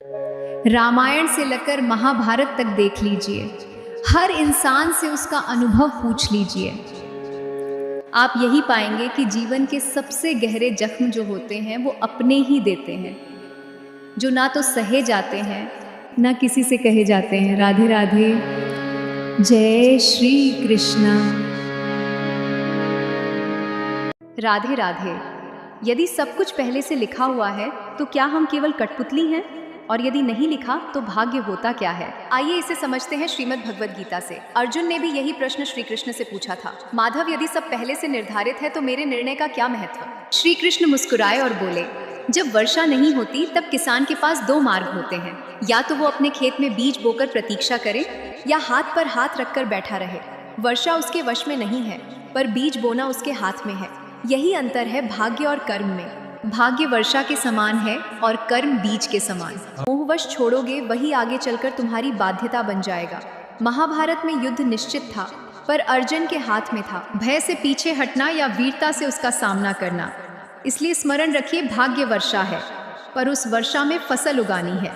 रामायण से लेकर महाभारत तक देख लीजिए, हर इंसान से उसका अनुभव पूछ लीजिए। आप यही पाएंगे कि जीवन के सबसे गहरे जख्म जो होते हैं वो अपने ही देते हैं, जो ना तो सहे जाते हैं ना किसी से कहे जाते हैं। राधे राधे, जय श्री कृष्ण। राधे राधे। यदि सब कुछ पहले से लिखा हुआ है तो क्या हम केवल कठपुतली हैं? और यदि नहीं लिखा तो भाग्य होता क्या है? आइए इसे समझते हैं श्रीमद् भगवद गीता से। अर्जुन ने भी यही प्रश्न श्री कृष्ण से पूछा था, माधव यदि सब पहले से निर्धारित है तो मेरे निर्णय का क्या महत्व? श्री कृष्ण मुस्कुराए और बोले, जब वर्षा नहीं होती तब किसान के पास दो मार्ग होते हैं, या तो वो अपने खेत में बीज बोकर प्रतीक्षा करे या हाथ पर हाथ रखकर बैठा रहे। वर्षा उसके वश में नहीं है, पर बीज बोना उसके हाथ में है। यही अंतर है भाग्य और कर्म में। भाग्य वर्षा के समान है और कर्म बीज के समान। मोहवश छोड़ोगे वही आगे चलकर तुम्हारी बाध्यता बन जाएगा। महाभारत में युद्ध निश्चित था, पर अर्जुन के हाथ में था भय से पीछे हटना या वीरता से उसका सामना करना। इसलिए स्मरण रखिए, भाग्य वर्षा है, पर उस वर्षा में फसल उगानी है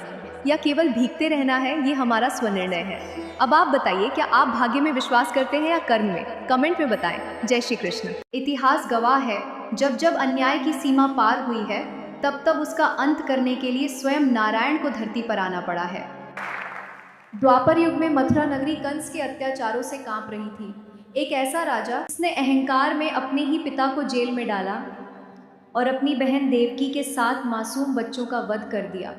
या केवल भीगते रहना है, ये हमारा स्वनिर्णय है। अब आप बताइए, क्या आप भाग्य में विश्वास करते हैं या कर्म में? कमेंट में बताएं। जय श्री कृष्ण। इतिहास गवाह है, जब जब अन्याय की सीमा पार हुई है तब तब उसका अंत करने के लिए स्वयं नारायण को धरती पर आना पड़ा है। द्वापर युग में मथुरा नगरी कंस के अत्याचारों से कांप रही थी। एक ऐसा राजा जिसने अहंकार में अपने ही पिता को जेल में डाला और अपनी बहन देवकी के 7 मासूम बच्चों का वध कर दिया।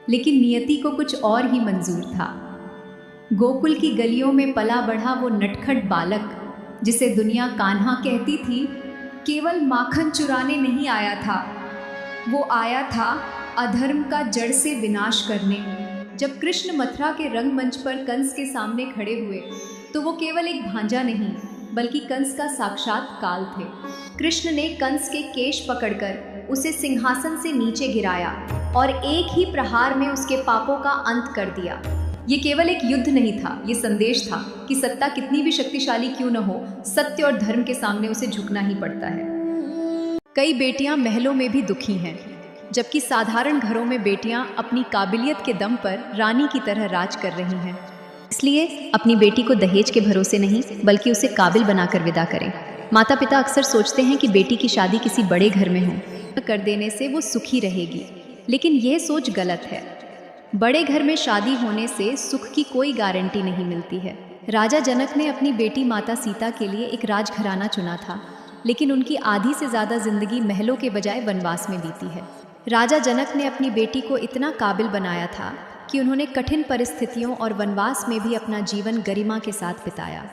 लेकिन नियति को कुछ और ही मंजूर था। गोकुल की गलियों में पला बढ़ा वो नटखट बालक, जिसे दुनिया कान्हा कहती थी, केवल माखन चुराने नहीं आया था, वो आया था अधर्म का जड़ से विनाश करने। जब कृष्ण मथुरा के रंगमंच पर कंस के सामने खड़े हुए तो वो केवल एक भांजा नहीं बल्कि कंस का साक्षात काल थे। कृष्ण ने कंस के केश पकड़कर उसे सिंहासन से नीचे गिराया और एक ही प्रहार में उसके पापों का अंत कर दिया। ये केवल एक युद्ध नहीं था, ये संदेश था कि सत्ता कितनी भी शक्तिशाली क्यों न हो, सत्य और धर्म के सामने उसे झुकना ही पड़ता है। कई बेटियां महलों में भी दुखी हैं, जबकि साधारण घरों में बेटियां अपनी काबिलियत के दम पर रानी की तरह राज कर रही हैं। इसलिए अपनी बेटी को दहेज के भरोसे नहीं बल्कि उसे काबिल बनाकर विदा करें। माता पिता अक्सर सोचते हैं कि बेटी की शादी किसी बड़े घर में हो, कर देने से वो सुखी रहेगी, लेकिन यह सोच गलत है। बड़े घर में शादी होने से सुख की कोई गारंटी नहीं मिलती है। राजा जनक ने अपनी बेटी माता सीता के लिए एक राजघराना चुना था, लेकिन उनकी आधी से ज़्यादा जिंदगी महलों के बजाय वनवास में बीती है। राजा जनक ने अपनी बेटी को इतना काबिल बनाया था कि उन्होंने कठिन परिस्थितियों और वनवास में भी अपना जीवन गरिमा के साथ बिताया।